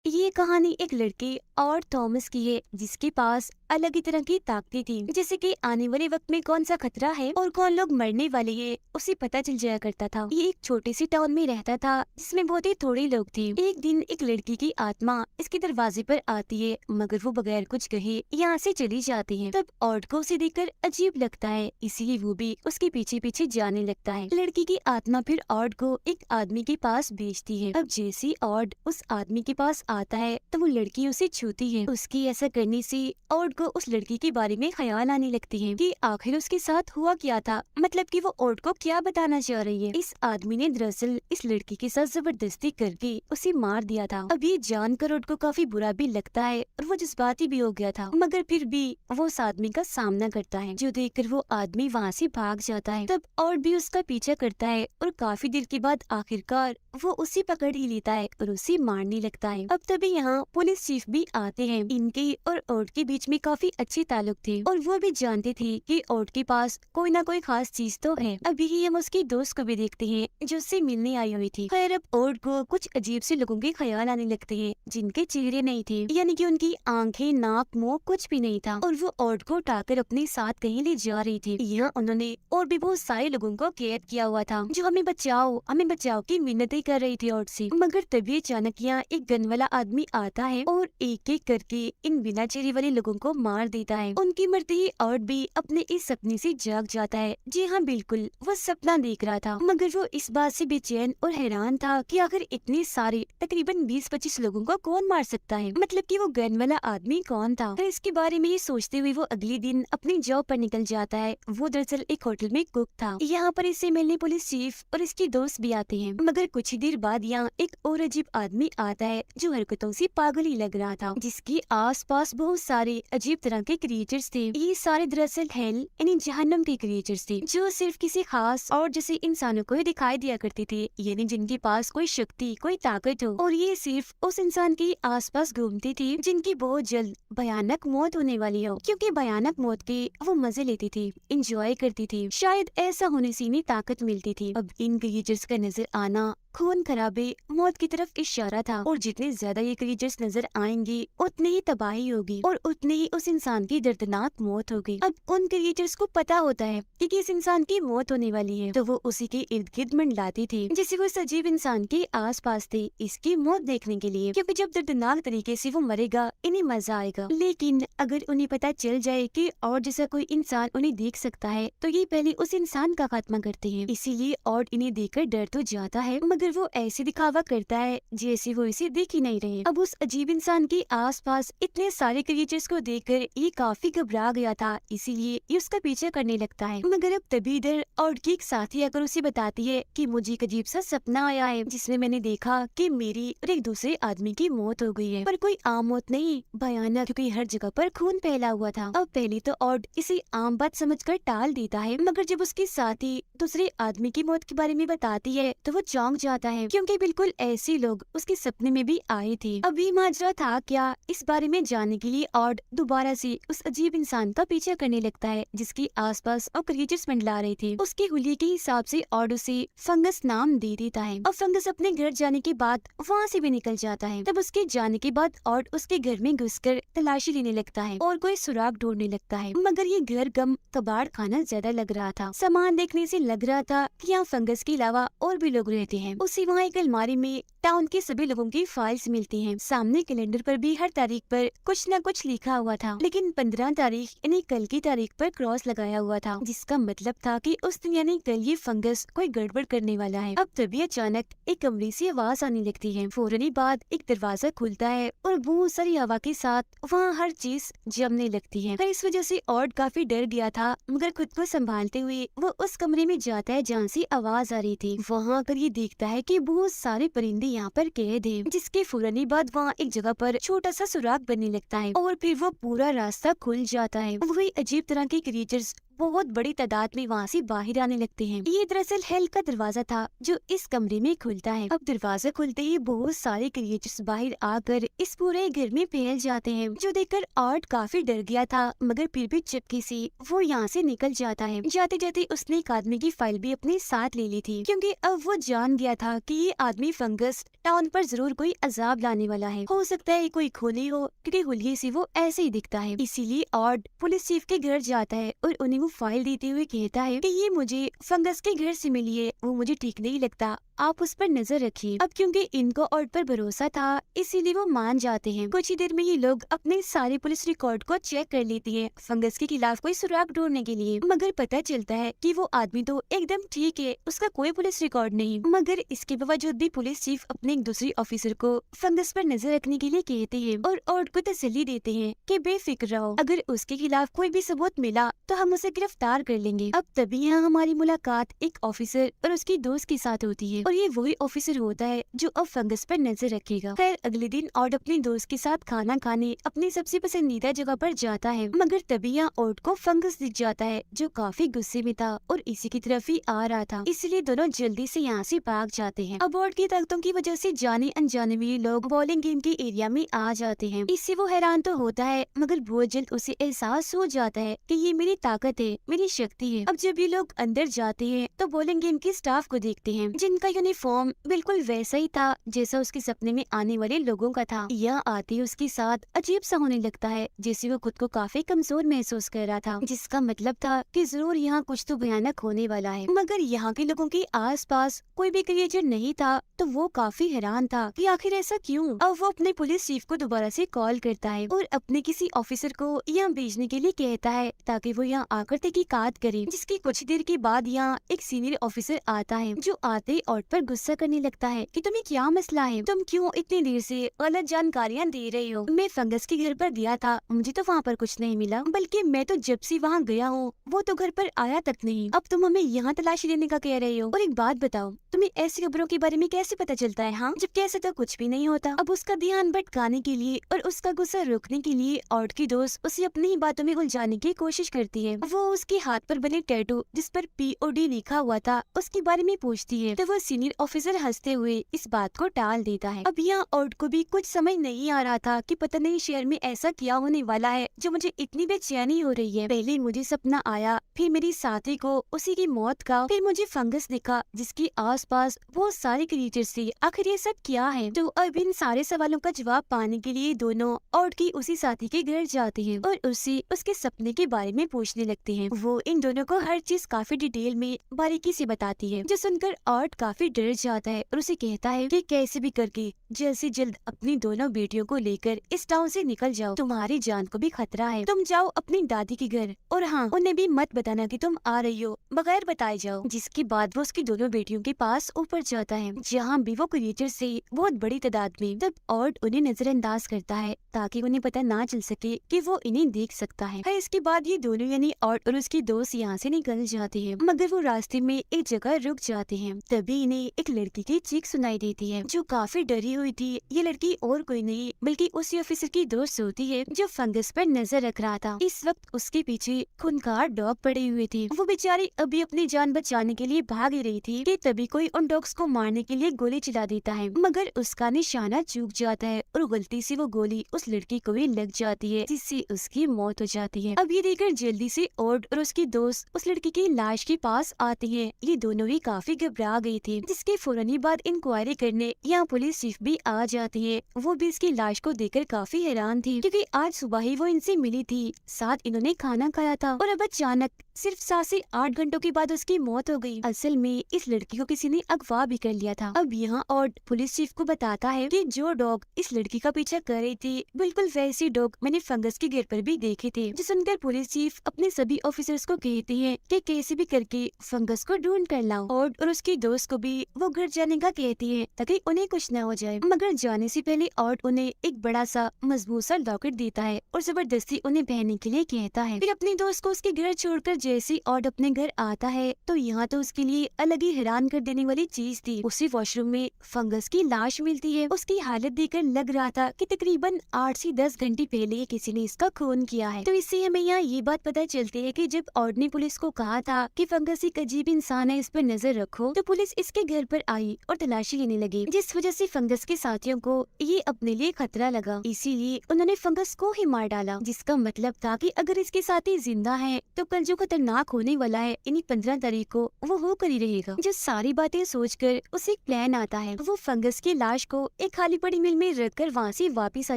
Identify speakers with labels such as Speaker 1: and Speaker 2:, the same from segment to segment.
Speaker 1: ये कहानी एक लड़के और थॉमस की है जिसके पास अलग ही तरह की ताकतें थी। जैसे कि आने वाले वक्त में कौन सा खतरा है और कौन लोग मरने वाले हैं उसे पता चल जाया करता था। ये एक छोटे से टाउन में रहता था जिसमें बहुत ही थोड़े लोग थे। एक दिन एक लड़की की आत्मा इसके दरवाजे पर आती है, मगर वो बगैर कुछ कहे यहाँ से चली जाती है। तब ऑड को उसे देखकर अजीब लगता है, इसीलिए वो भी उसके पीछे पीछे जाने लगता है। लड़की की आत्मा फिर ऑड को एक आदमी के पास भेजती है। अब जैसे ऑड उस आदमी के पास आता है तो वो लड़की उसे छूती है। उसकी ऐसा करने से ऑड को उस लड़की के बारे में ख्याल आने लगती है कि आखिर उसके साथ हुआ क्या था, मतलब कि वो ऑड को क्या बताना चाह रही है। इस आदमी ने दरअसल इस लड़की के साथ जबरदस्ती करके उसे मार दिया था। अब ये जानकर ऑड को काफी बुरा भी लगता है और वो जज्बाती भी हो गया था, मगर फिर भी वो उस आदमी का सामना करता है, जो देखकर वो आदमी वहाँ से भाग जाता है। तब ऑड भी उसका पीछा करता है और काफी देर के बाद आखिरकार वो उसे पकड़ ही लेता है और उसे मारने लगता है। अब तभी यहाँ पुलिस चीफ भी आते हैं। इनके और ऑड के बीच में काफी अच्छे ताल्लुक थे और वो भी जानते थे कि ऑड के पास कोई ना कोई खास चीज तो है। अभी ही हम उसकी दोस्त को भी देखते हैं जो उससे मिलने आई हुई थी। खैर, अब ऑड को कुछ अजीब से लोगों के ख्याल आने लगते हैं जिनके चेहरे नहीं थे, यानी कि उनकी आंखें, नाक, मुंह कुछ भी नहीं था, और वो ऑड को उठाकर अपने साथ कहीं ले जा रही थी। यहाँ उन्होंने और भी बहुत सारे लोगों को कैद किया हुआ था जो हमें बचाओ की मिन्नतें कर रही थी ऑड से। मगर तभी अचानक यहाँ एक गन वाला आदमी आता है और एक एक करके इन बिना चेहरे वाले लोगों को मार देता है। उनकी मरते ही ऑड भी अपने इस सपने से जाग जाता है। जी हाँ, बिल्कुल वो सपना देख रहा था, मगर वो इस बात से बेचैन और हैरान था कि आखिर इतने सारे तकरीबन 20-25 लोगों को कौन मार सकता है, मतलब कि वो गन वाला आदमी कौन था। तो इसके बारे में ये सोचते हुए वो अगले दिन अपनी जॉब पर निकल जाता है। वो दरअसल एक होटल में कुक था। यहाँ पर इससे मिलने पुलिस चीफ और इसकी दोस्त भी आते हैं, मगर कुछ ही देर बाद यहाँ एक और अजीब आदमी आता है जो हरकतों से पागल ही लग रहा था, जिसके आसपास बहुत सारे अजीब तरह के क्रिएचर्स थे। ये सारे दरअसल हेल यानी जहन्नम के क्रिएचर्स थे जो सिर्फ किसी खास और जैसे इंसानों को ही दिखाई दिया करते थे, यानी जिनके पास कोई शक्ति, कोई ताकत हो, और ये सिर्फ उस इंसान के आसपास घूमती थी जिनकी बहुत जल्द भयानक मौत होने वाली हो, क्योंकि भयानक मौत के वो मजे लेती थी, इंजॉय करती थी। शायद ऐसा होने से इन्हें ताकत मिलती थी। अब इन क्रिएचर्स का नजर आना खून खराबे, मौत की तरफ इशारा था, और जितने ज्यादा ये क्रिएचर्स नजर आएंगे उतनी ही तबाही होगी और उतने ही उस इंसान की दर्दनाक मौत होगी। अब उन क्रिएचर्स को पता होता है कि इस इंसान की मौत होने वाली है, तो वो उसी के इर्द गिर्द मंडलाते थे जैसे वो इस अजीब इंसान के आसपास थे इसकी मौत देखने के लिए, क्योंकि जब दर्दनाक तरीके से वो मरेगा इन्हें मजा आएगा। लेकिन अगर उन्हें पता चल जाए कि और जैसा कोई इंसान उन्हें देख सकता है तो ये पहले उस इंसान का खात्मा करते हैं। इसीलिए और इन्हें देखकर डर तो जाता है, मगर वो ऐसे दिखावा करता है जैसे वो इसे देख ही नहीं रहे। अब उस अजीब इंसान के आसपास इतने सारे क्रिएचर्स को देखकर ये काफी घबरा गया था, इसीलिए ये उसका पीछा करने लगता है। मगर अब तभी इधर ऑड की एक साथी आकर उसे बताती है कि मुझे एक अजीब सा सपना आया है जिसमें मैंने देखा कि मेरी और एक दूसरे आदमी की मौत हो गई है, पर कोई आम मौत नहीं, भयानक, क्योंकि हर जगह पर खून फैला हुआ था। अब पहले तो ऑड इसे आम बात समझकर टाल देता है, मगर जब उसकी साथी दूसरे आदमी की मौत के बारे में बताती है तो वो चौंक जाता है, क्योंकि बिल्कुल ऐसे लोग उसके सपने में भी आए थे। अभी माजरा था क्या, इस बारे में जानने के लिए ऑड दोबारा से उस अजीब इंसान का पीछा करने लगता है जिसके आसपास और क्रिएचर्स मंडला रहे थे। उसके हुलिये के हिसाब से ऑड उसे फंगस नाम दे देता है। और फंगस अपने घर जाने के बाद वहाँ से भी निकल जाता है। तब उसके जाने के बाद ऑड उसके घर में घुसकर तलाशी लेने लगता है और कोई सुराग ढूंढने लगता है, मगर ये घर गम कबाड़ खाना ज्यादा लग रहा था। सामान देखने से लग रहा था कि यहाँ फंगस के अलावा और भी लोग रहते हैं। उसी वहाँ एक अलमारी में टाउन के सभी लोगों की फाइल्स मिलती हैं। सामने कैलेंडर पर भी हर तारीख पर कुछ न कुछ लिखा हुआ था, लेकिन 15 तारीख यानी कल की तारीख पर क्रॉस लगाया हुआ था, जिसका मतलब था कि उस दिन यानी कल ये फंगस कोई गड़बड़ करने वाला है। अब तभी अचानक एक कमरे से आवाज आने लगती है। फौरन ही बाद एक दरवाजा खुलता है और बहुत सारी हवा के साथ वहाँ हर चीज जमने लगती है। इस वजह से ऑड काफी डर गया था, मगर खुद को संभालते हुए वो उस कमरे में जाता है जहाँ से आवाज आ रही थी। वहाँ आकर ये देखता है कि बहुत सारे परिंदे यहाँ पर कैद है, जिसके फौरन ही बाद वहाँ एक जगह पर छोटा सा सुराग बनने लगता है और फिर वो पूरा रास्ता खुल जाता है। वही अजीब तरह के क्रिएचर्स बहुत बड़ी तादाद में वहाँ से बाहर आने लगते हैं। ये दरअसल हेल का दरवाजा था जो इस कमरे में खुलता है। अब दरवाजा खुलते ही बहुत सारे क्रिएचर्स बाहर आकर इस पूरे घर में फैल जाते हैं, जो देखकर आर्ट काफी डर गया था, मगर फिर भी चुपके से वो यहाँ से निकल जाता है। जाते जाते उसने एक आदमी की फाइल भी अपने साथ ले ली थी, क्योंकि अब वो जान गया था कि ये आदमी फंगस टाउन पर जरूर कोई अजाब लाने वाला है। हो सकता है कोई खोली हो, क्योंकि हुलिये से वो ऐसे ही दिखता है। इसीलिए आर्ट पुलिस चीफ के घर जाता है और उन्हें वो फाइल देते हुए कहता है कि ये मुझे फंगस के घर से मिली है, वो मुझे ठीक नहीं लगता, आप उस पर नजर रखिए। अब क्योंकि इनको आर्ट पर भरोसा था, इसीलिए वो मान जाते हैं। कुछ ही देर में ये लोग अपने सारे पुलिस रिकॉर्ड को चेक कर लेती है फंगस के खिलाफ कोई सुराग ढूंढने के लिए, मगर पता चलता है कि वो आदमी तो एकदम ठीक है, उसका कोई पुलिस रिकॉर्ड नहीं। मगर इसके बावजूद भी पुलिस चीफ अपने एक दूसरे ऑफिसर को फंगस पर नजर रखने के लिए कहते हैं और आर्ट को तसल्ली देते हैं कि बेफिक्र रहो, अगर उसके खिलाफ कोई भी सबूत मिला तो हम उसे गिरफ्तार कर लेंगे। अब तभी यहाँ हमारी मुलाकात एक ऑफिसर और उसकी दोस्त के साथ होती है, और ये वही ऑफिसर होता है जो अब फंगस पर नजर रखेगा। खैर अगले दिन आर्ट अपने दोस्त के साथ खाना खाने अपनी सबसे पसंदीदा जगह पर जाता है, मगर तभी यहाँ आर्ट को फंगस दिख जाता है जो काफी गुस्से में था और इसी की तरफ ही आ रहा था, इसलिए दोनों जल्दी से यहाँ से भाग जाते हैं। अब आर्ट की ताकतों की वजह से जाने अनजाने में लोग बॉलिंग गेम के एरिया में आ जाते हैं। इससे वो हैरान तो होता है, मगर बहुत जल्द उसे एहसास हो जाता है कि ये मेरी ताकत है, मेरी शक्ति है। अब जब ये लोग अंदर जाते हैं तो बॉलिंग गेम के स्टाफ को देखते हैं, जिनका यूनिफॉर्म बिल्कुल वैसा ही था जैसा उसके सपने में आने वाले लोगों का था। यह आते ही उसके साथ अजीब सा होने लगता है, जैसे वो खुद को काफी कमजोर महसूस कर रहा था, जिसका मतलब था कि जरूर यहाँ कुछ तो भयानक होने वाला है। मगर यहाँ के लोगों के आसपास कोई भी क्रिएचर नहीं था, तो वो काफी हैरान था कि आखिर ऐसा क्यों। अब वो अपने पुलिस चीफ को दोबारा से कॉल करता है और अपने किसी ऑफिसर को यहाँ भेजने के लिए कहता है ताकि वो यहाँ आकर तहकीकात करे। जिसकी कुछ देर के बाद यहाँ एक सीनियर ऑफिसर आता है, जो आते ही आर्ट पर गुस्सा करने लगता है कि तुम्हें क्या मसला है, तुम क्यों इतनी देर से गलत जानकारियाँ दे रहे हो। मैं फंगस के घर पर गया था, मुझे तो वहाँ पर कुछ नहीं मिला, बल्कि मैं तो जब से वहाँ गया हूँ वो तो घर पर आया तक नहीं। अब तुम हमें यहाँ तलाशी देने का कह रहे हो। और एक बात बताओ, तुम्हें ऐसी खबरों के बारे में कैसे पता चलता है, हाँ, जबकि ऐसा तो कुछ भी नहीं होता। अब उसका ध्यान भटकाने के लिए और उसका गुस्सा रोकने के लिए आर्ट की दोस्त उसे अपनी ही बातों में उलझाने की कोशिश करती है। वो उसके हाथ पर बने टैटू जिस पर POD लिखा हुआ था उसके बारे में पूछती है, तो वो सीनियर ऑफिसर हंसते हुए इस बात को टाल देता है। अब यहाँ आर्ट को भी कुछ समझ नहीं आ रहा था कि पता नहीं शहर में ऐसा क्या होने वाला है जो मुझे इतनी बेचैनी हो रही है। पहले मुझे सपना आया, फिर मेरी साथी को उसी की मौत का, फिर मुझे फंगस दिखा जिसके आसपास बहुत सारे क्रिएचर्स थे। आखिर ये सब क्या है? तो अब इन सारे सवालों का जवाब पाने के लिए दोनों आर्ट की उसी साथी के घर जाते हैं और उससे उसके सपने के बारे में पूछने लगते हैं। वो इन दोनों को हर चीज काफी डिटेल में बारीकी से बताती है, जो सुनकर आर्ट काफी डर जाता है और उसे कहता है कि कैसे भी करके जल्द से जल्द अपनी दोनों बेटियों को लेकर इस टाउन से निकल जाओ, तुम्हारी जान को भी खतरा है। तुम जाओ अपनी दादी के घर, और हाँ, उन्हें भी मत बताना कि तुम आ रही हो, बगैर बताए जाओ। जिसके बाद वो उसकी दोनों बेटियों के पास ऊपर जाता है, जहाँ भी वो क्रिएचर से बहुत बड़ी तादाद में। तब आर्ट उन्हें नजरअंदाज करता है ताकि उन्हें पता ना चल सके कि वो इन्हें देख सकता है। इसके बाद ये दोनों यानी आर्ट और उसकी दोस्त यहाँ से निकल जाते हैं, मगर वो रास्ते में एक जगह रुक जाते हैं। तभी इन्हें एक लड़की की चीख सुनाई देती है, जो काफी डरी हुई थी। ये लड़की और कोई नहीं बल्कि उसी ऑफिसर की दोस्त होती है जो फंगस पर नजर रख रहा था। इस वक्त उसके पीछे खूंखार डॉग पड़े हुए थे। वो बेचारी अभी अपनी जान बचाने के लिए भाग ही रही थी कि तभी कोई उन डॉग्स को मारने के लिए गोली चला देता है, मगर उसका निशाना चूक जाता है और गलती से वो गोली उस लड़की को भी लग जाती है, जिससे उसकी मौत हो जाती है। अब ये देखकर जल्दी से आर्ट और उसकी दोस्त उस लड़की की लाश के पास आती है। ये दोनों ही काफी घबरा गई थी, जिसके फौरन ही बाद इंक्वायरी करने यहाँ पुलिस चीफ भी आ जाती है। वो भी इसकी लाश को देखकर काफी हैरान थी, क्योंकि आज सुबह ही वो इनसे मिली थी, साथ इन्होंने खाना खाया था, और अब अचानक सिर्फ 7 से 8 घंटों के बाद उसकी मौत हो गई। असल में इस लड़की को किसी ने अगवा भी कर लिया था। अब यहाँ आर्ट पुलिस चीफ को बताता है कि जो डॉग इस लड़की का पीछा कर रही थी, बिल्कुल वैसी डॉग मैंने फंगस के घर पर भी देखे थे। जो सुनकर पुलिस चीफ अपने सभी ऑफिसर्स को कहती है कि कैसे भी करके फंगस को ढूंढ कर लाओ। आर्ट और उसकी दोस्त को भी वो घर जाने का कहती है ताकि उन्हें कुछ न हो जाए, मगर जाने से पहले आर्ट उन्हें एक बड़ा सा मजबूत सा लॉकेट देता है और जबरदस्ती उन्हें पहनने के लिए कहता है। फिर अपनी दोस्त को उसके घर छोड़कर जैसे आर्ट अपने घर आता है तो यहाँ तो उसके लिए अलग ही हैरान कर देने वाली चीज थी। उसी वॉशरूम में फंगस की लाश मिलती है। उसकी हालत देखकर लग रहा था कि तकरीबन 8 से 10 घंटे पहले किसी ने इसका खून किया है। तो इससे हमें यहाँ ये बात पता चलती है कि जब ऑड ने पुलिस को कहा था कि फंगस एक अजीब इंसान है, इस पर नजर रखो, तो पुलिस इसके घर पर आई और तलाशी लेने लगी, जिस वजह से फंगस के साथियों को ये अपने लिए खतरा लगा। इसीलिए उन्होंने फंगस को ही मार डाला, जिसका मतलब था कि अगर इसके साथी जिंदा है तो कल जो खतरनाक होने वाला है इन्हीं 15 तारीख को वो होकर ही रहेगा। जो सारी बातें सोचकर उसे एक प्लान आता है। वो फंगस की लाश को एक खाली पड़ी मिल में रखकर वहाँ से वापिस आ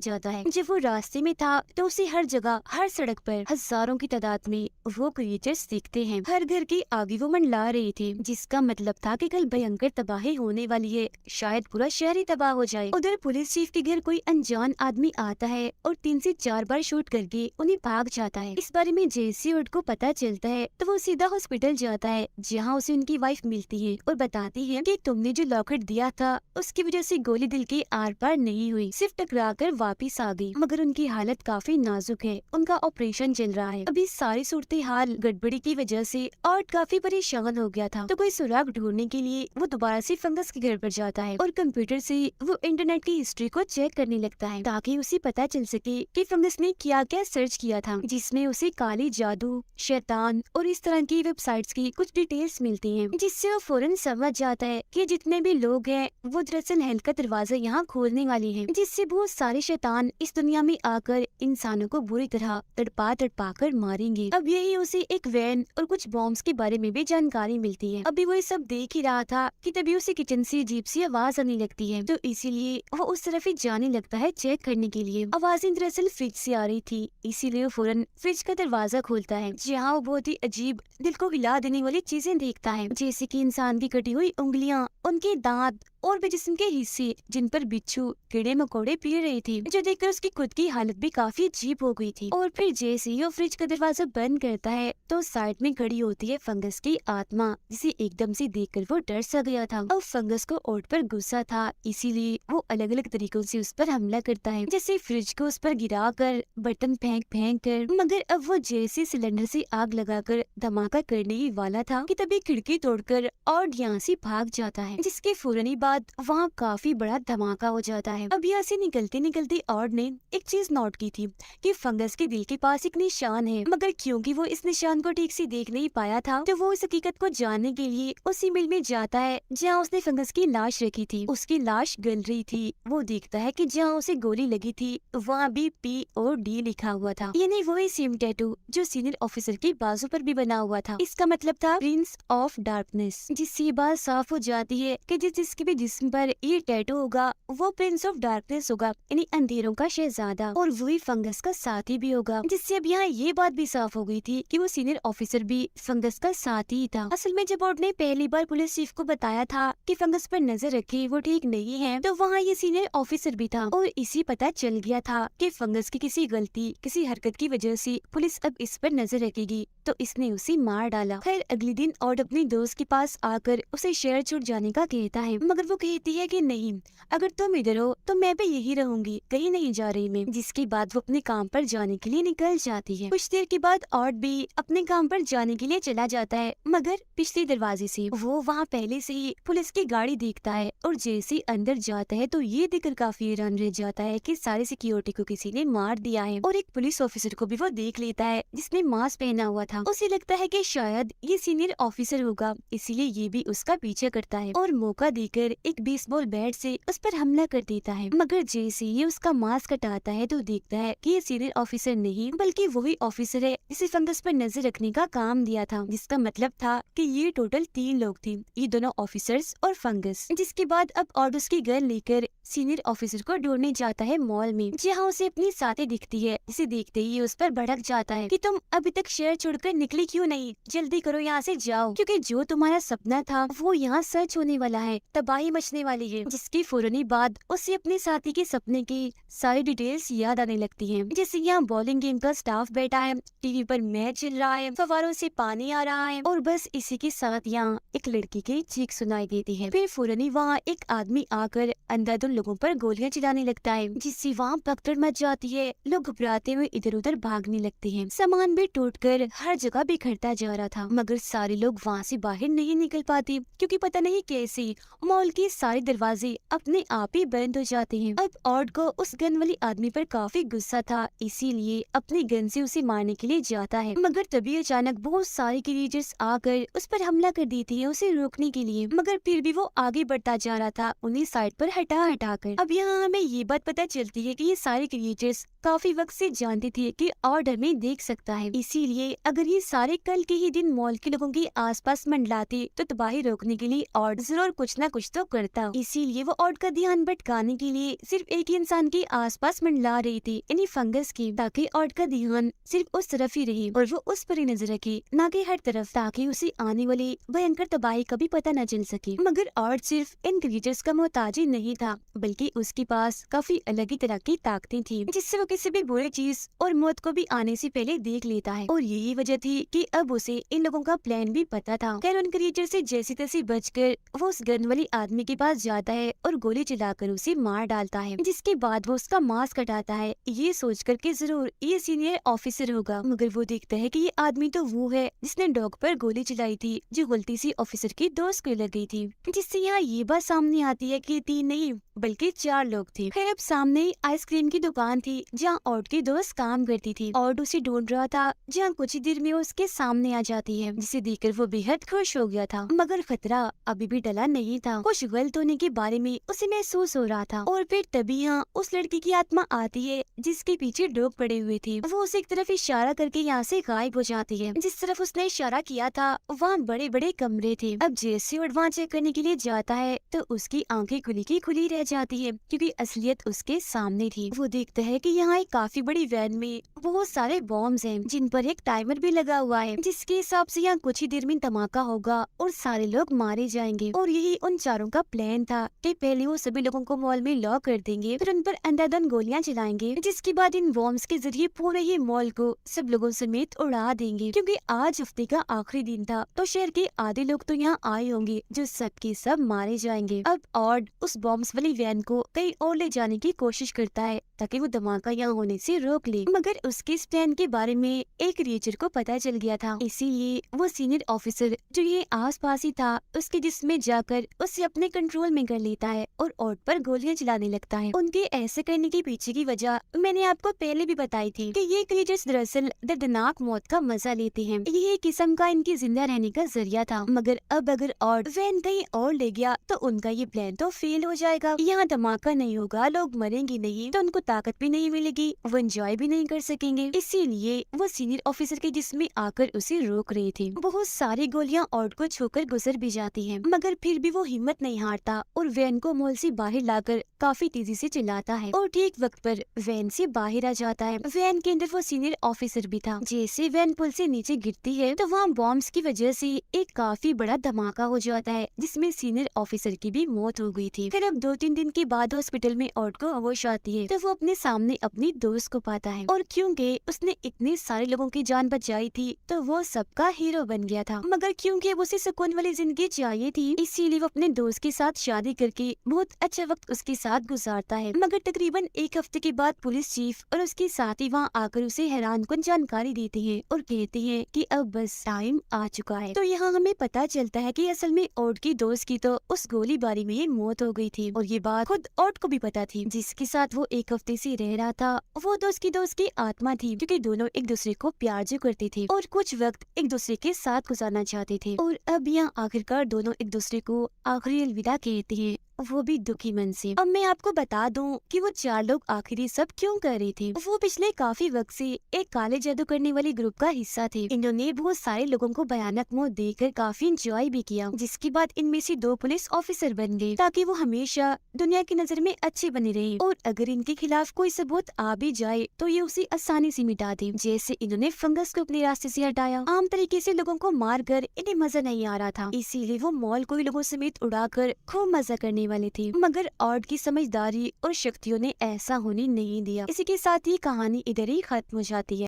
Speaker 1: जाता है। जब वो रास्ते में था तो उसे हर जगह, हर सड़क पर हजारों की तादाद में वो क्रिएचर्स दिखते हैं। हर घर के आगे वो मंडला रहे थे, जिसका मतलब था कि कल भयंकर तबाही होने वाली है, शायद पूरा शहर ही तबाह हो जाए। उधर पुलिस चीफ के घर कोई अनजान आदमी आता है और 3 से 4 बार शूट करके उन्हें भाग जाता है। इस बारे में जेसी ओड को पता चलता है तो वो सीधा हॉस्पिटल जाता है, जहाँ उसे उनकी वाइफ मिलती है और बताती है कि तुमने जो लॉकेट दिया था उसकी वजह से गोली दिल के आर पार नहीं हुई, सिर्फ टकरा कर वापिस आ गई, मगर उनकी हालत काफी नाजुक है, उनका ऑपरेशन चल रहा है। अभी सारी सूरत हाल गड़बड़ी की वजह से और काफी परेशान हो गया था, तो कोई सुराग ढूंढने के लिए वो दोबारा से फंगस के घर पर जाता है और कंप्यूटर से वो इंटरनेट की हिस्ट्री को चेक करने लगता है, ताकि उसे पता चल सके कि फंगस ने क्या क्या सर्च किया था, जिसमें उसे काली जादू, शैतान और इस तरह की वेबसाइट्स की कुछ डिटेल्स मिलती हैं, जिससे वो फौरन समझ जाता है कि जितने भी लोग हैं वो दरअसल हेल का दरवाजा यहाँ खोलने वाले हैं, जिससे बहुत सारे शैतान इस दुनिया में आकर इंसानों को बुरी तरह तड़पा तड़पा कर मारेंगे। अब यही उसे एक वैन और कुछ बॉम्ब्स के बारे में भी जानकारी मिलती है। अभी वो ये सब देख ही रहा था कि तभी उसे किचन से अजीब सी आवाज आने लगती है, तो इसीलिए वो उस तरफ ही जाने लगता है चेक करने के लिए। आवाजें दरअसल फ्रिज से आ रही थी, इसीलिए वो फौरन फ्रिज का दरवाजा खोलता है, जहाँ वो बहुत ही अजीब, दिल को हिला देने वाली चीजें देखता है, जैसे कि इंसान की कटी हुई उंगलियां, उनके दांत और भी जिस्म के हिस्से जिन पर बिच्छू कीड़े मकोड़े पी रहे थे, जो देखकर उसकी खुद की हालत भी काफी अजीब हो गई थी। और फिर जैसे ही वो फ्रिज का दरवाजा बंद करता है तो साइड में खड़ी होती है फंगस की आत्मा, जिसे एकदम से देखकर वो डर सा गया था। अब फंगस को ओट पर गुस्सा था, इसीलिए वो अलग अलग तरीकों से उस पर हमला करता है, जैसे फ्रिज को उस पर गिरा कर, बर्तन फेंक फेंक कर। मगर अब वो जैसे सिलेंडर से आग लगाकर धमाका करने ही वाला था कि तभी खिड़की तोड़कर और यहाँ से भाग जाता है, जिसके फौरन ही बाद वहाँ काफी बड़ा धमाका हो जाता है। अब यहाँ से निकलते निकलते ऑड ने एक चीज नोट की थी कि फंगस के दिल के पास एक निशान है, मगर क्योंकि वो इस निशान को ठीक से देख नहीं पाया था, तो वो इस हकीकत को जानने के लिए उसी मिल में जाता है जहाँ उसने फंगस की लाश रखी थी। उसकी लाश गल रही थी। वो देखता है कि जहाँ उसे गोली लगी थी वहाँ भी P और D लिखा हुआ था, यानी वही सेम टैटू जो सीनियर ऑफिसर की बाजू पर भी बना हुआ था। इसका मतलब था प्रिंस ऑफ डार्कनेस, जिससे ये बात साफ हो जाती है कि जिसके भी जिस्म पर ये टैटू होगा वो प्रिंस ऑफ डार्कनेस होगा, यानी अंधेरों का शहजादा, और वही फंगस का साथी भी होगा। जिससे अब यहाँ ये बात भी साफ हो गई थी कि वो सीनियर ऑफिसर भी फंगस का साथी ही था। असल में जब ऑड ने पहली बार पुलिस चीफ को बताया था कि फंगस पर नजर रखे, वो ठीक नहीं है, तो वहाँ ये सीनियर ऑफिसर भी था और इसी पता चल गया था कि फंगस की किसी गलती, किसी हरकत की वजह से पुलिस अब इस पर नजर रखेगी, तो इसने उसे मार डाला। खैर अगले दिन ऑड अपने दोस्त के पास आकर उसे शहर छोड़ जाने का कहता है, मगर वो कहती है कि नहीं, अगर तुम इधर हो तो मैं भी यही रहूंगी, कहीं नहीं जा रही मैं। जिसके बाद वो अपने काम पर जाने के लिए निकल जाती है। कुछ देर के बाद ऑड भी अपने काम पर जाने के लिए चला जाता है, मगर पिछले दरवाजे से। वो वहाँ पहले से ही पुलिस की गाड़ी देखता है और जैसे अंदर जाता है तो ये देखकर काफी हैरान रह जाता है कि सारे सिक्योरिटी को किसी ने मार दिया है, और एक पुलिस ऑफिसर को भी वो देख लेता है जिसने मास्क पहना हुआ था। उसे लगता है कि शायद ये सीनियर ऑफिसर होगा, इसीलिए ये भी उसका पीछा करता है और मौका देकर एक बेसबॉल बैट से उस पर हमला कर देता है। मगर जैसे ये उसका मास्क हटाता है तो देखता है कि ये सीनियर ऑफिसर नहीं बल्कि वही ऑफिसर है जिसे फंगस पर नजर रखने का काम दिया था, जिसका मतलब था कि ये टोटल 3 लोग थे, ये दोनों ऑफिसर्स और फंगस। जिसके बाद अब ऑड उसकी गन लेकर सीनियर ऑफिसर को ढूंढने जाता है मॉल में, जहाँ उसे अपनी साथी दिखती है, जिसे देखते ही उस पर भड़क जाता है कि तुम अभी तक शहर छोड़कर निकली क्यों नहीं, जल्दी करो यहाँ से जाओ, क्योंकि जो तुम्हारा सपना था वो यहाँ सच होने वाला है, तबाही मचने वाली है। जिसकी फौरनी बाद उसे अपने साथी के सपने की सारी डिटेल्स याद आने लगती हैं, जैसे यहाँ बॉलिंग गेम का स्टाफ बैठा है, टीवी पर मैच चल रहा है, फव्वारों से पानी आ रहा है, और बस इसी के साथ यहाँ एक लड़की की चीख सुनाई देती है। फिर फौरनी वहाँ एक आदमी आकर अंधाधुन लोगों पर गोलियां चलाने लगता है, जिससे वहाँ भगदड़ मच जाती है। लोग घबराते हुए इधर उधर भागने लगते हैं। सामान भी टूटकर हर जगह बिखरता जा रहा था, मगर सारे लोग वहाँ से बाहर नहीं निकल पाते, क्योंकि पता नहीं ऐसे ही मॉल के सारे दरवाजे अपने आप ही बंद हो जाते हैं। अब ऑड को उस गन वाले आदमी पर काफी गुस्सा था, इसीलिए अपनी गन से उसे मारने के लिए जाता है। मगर तभी अचानक बहुत सारे क्रिएचर्स आकर उस पर हमला कर देती है उसे रोकने के लिए, मगर फिर भी वो आगे बढ़ता जा रहा था उन्हें साइड पर हटा कर। अब यहाँ हमें ये बात पता चलती है कि ये सारे क्रिएचर्स काफी वक्त से जानते थे कि ऑड हमें देख सकता है, इसीलिए अगर ये सारे कल के ही दिन मॉल के लोगों के आसपास मंडलाते तो तबाही रोकने के लिए ऑड जरूर कुछ न कुछ तो करता। इसीलिए वो ऑड का ध्यान भटकाने के लिए सिर्फ एक ही इंसान के आसपास मंडला रही थी, यानी फंगस की, ताकि ऑड का ध्यान सिर्फ उस तरफ ही रहे और वो उस पर ही नजर रखे, न कि हर तरफ, ताकि उसे आने वाली भयंकर तबाही का भी पता न चल सके। मगर ऑड सिर्फ इन क्रिएचर्स का मोहताज ही नहीं था, बल्कि उसके पास काफी अलग ही तरह की ताकतें थी, जिससे वो किसी भी बुरी चीज और मौत को भी आने से पहले देख लेता है। और यही वजह थी कि अब उसे इन लोगों का प्लान भी पता था। खैर उन क्रिएचर से जैसी तैसी बचकर वो उस गन वाली आदमी के पास जाता है और गोली चलाकर उसे मार डालता है, जिसके बाद वो उसका मास्क हटाता है, ये सोच कर के जरूर ये सीनियर ऑफिसर होगा। मगर वो देखता है कि ये आदमी तो वो है जिसने डॉग पर गोली चलाई थी, जो गलती से ऑफिसर की दोस्त को लग गई थी, जिससे यहाँ ये बात सामने आती है कि 3 नहीं बल्कि 4 लोग थे। खैर अब सामने आइसक्रीम की दुकान थी जहाँ ऑड की दोस्त काम करती थी। ऑड उसे ढूंढ रहा था, जहाँ कुछ ही देर में उसके सामने आ जाती है, जिसे देखकर वो बेहद खुश हो गया था। मगर खतरा अभी भी टला नहीं था, कुछ गलत होने के बारे में उसे महसूस हो रहा था। और फिर तभी यहाँ उस लड़की की आत्मा आती है जिसके पीछे लोग पड़े हुए थे। वो उसे एक तरफ इशारा करके यहाँ से गायब हो जाती है। जिस तरफ उसने इशारा किया था वहाँ बड़े बड़े कमरे थे। अब जैसे ऑड वहाँ चेक करने के लिए जाता है तो उसकी आंखें खुली की खुली रह जाती है, क्योंकि असलियत उसके सामने थी। वो देखता है कि यहाँ एक काफी बड़ी वैन में बहुत सारे बॉम्ब्स हैं, जिन पर एक टाइमर भी लगा हुआ है, जिसके हिसाब से यहाँ कुछ ही देर में धमाका होगा और सारे लोग मारे जाएंगे। और यही उन चारों का प्लान था कि पहले वो सभी लोगों को मॉल में लॉक कर देंगे, फिर उन पर अंधाधुंध गोलियां चलाएंगे, जिसके बाद इन बॉम्ब्स के जरिए पूरे ही मॉल को सब लोगों समेत उड़ा देंगे। क्योंकि आज हफ्ते का आखिरी दिन था तो शहर के आधे लोग तो यहाँ आए होंगे जो सबके सब मारे जाएंगे। अब ऑड उस बॉम्ब्स वाली वैन को कहीं और ले जाने की कोशिश करता है ताकि वो धमाका यहाँ होने से रोक ले, मगर उसके इस प्लान के बारे में एक क्रिएचर को पता चल गया था। इसीलिए वो सीनियर ऑफिसर जो ये आसपास ही था उसके जिस्म जाकर उसे अपने कंट्रोल में कर लेता है और ऑड पर गोलियां चलाने लगता है। उनके ऐसे करने के पीछे की वजह मैंने आपको पहले भी बताई थी कि ये क्रिएचर्स दरअसल दर्दनाक मौत का मजा लेते हैं, ये किस्म का इनकी जिंदा रहने का जरिया था। मगर अब अगर ऑड वैन कहीं और ले गया तो उनका ये प्लान तो फेल हो जाएगा। यहाँ धमाका नहीं होगा, लोग मरेंगे नहीं, तो उनको ताकत भी नहीं मिलेगी, वो एंजॉय भी नहीं कर सकेंगे। इसीलिए वो सीनियर ऑफिसर के जिस्म आकर उसे रोक रहे थे। बहुत सारी गोलियां ऑड को छूकर गुजर भी जाती हैं, मगर फिर भी वो हिम्मत नहीं हारता और वैन को मॉल से बाहर लाकर काफी तेजी से चलाता है और ठीक वक्त पर वैन से बाहर आ जाता है। वैन के अंदर वो सीनियर ऑफिसर भी था। जैसे वैन पुल से नीचे गिरती है तो वहाँ बॉम्ब्स की वजह से एक काफी बड़ा धमाका हो जाता है, जिसमें सीनियर ऑफिसर की भी मौत हो गई थी। फिर अब 2-3 दिन के बाद हॉस्पिटल में ऑड को होश आती है तो वो अपने सामने अपनी दोस्त को पाता है, और क्योंकि उसने इतने सारे लोगों की जान बचाई थी तो वो सबका हीरो बन गया था। मगर क्योंकि वो उसे सुकून वाली जिंदगी चाहिए थी, इसीलिए वो अपने दोस्त के साथ शादी करके बहुत अच्छा वक्त उसके साथ गुजारता है। मगर तकरीबन 1 हफ्ते के बाद पुलिस चीफ और उसके साथी वहाँ आकर उसे हैरानकुन जानकारी देती है और कहती है कि अब बस टाइम आ चुका है। तो यहाँ हमें पता चलता है कि असल में ऑड की दोस्त की तो उस गोलीबारी में मौत हो गई थी, और ये बात खुद ऑड को भी पता थी। जिसके साथ वो 1 हफ्ते से रह रहा था वो दोस्त की आत्मा थी, क्योंकि दोनों एक दूसरे को प्यार जो करते थे और कुछ वक्त एक दूसरे के साथ गुजारना चाहते थे। और अब यहाँ आखिरकार दोनों एक दूसरे को आखिरी अलविदा कहते हैं, वो भी दुखी मन से। अब मैं आपको बता दूं कि वो 4 लोग आखिर ये सब क्यों कर रहे थे। वो पिछले काफी वक्त से एक काले जादू करने वाले ग्रुप का हिस्सा थे। इन्होंने बहुत सारे लोगों को भयानक मौत देकर काफी एंजॉय भी किया, जिसके बाद इनमें से 2 पुलिस ऑफिसर बन गए ताकि वो हमेशा दुनिया की नजर में अच्छे बने रहे, और अगर इनके खिलाफ कोई सबूत आ भी जाए तो ये उसे आसानी से मिटा दे। जैसे इन्होंने फंगस को अपने रास्ते से हटाया। आम तरीके से लोगों को मार कर इन्हें मजा नहीं आ रहा था, इसीलिए वो मॉल को लोगों समेत उड़ाकर खूब मजा करने वाले थे। मगर ऑड की समझदारी और शक्तियों ने ऐसा होने नहीं दिया। इसी के साथ ही कहानी इधर ही खत्म हो जाती है।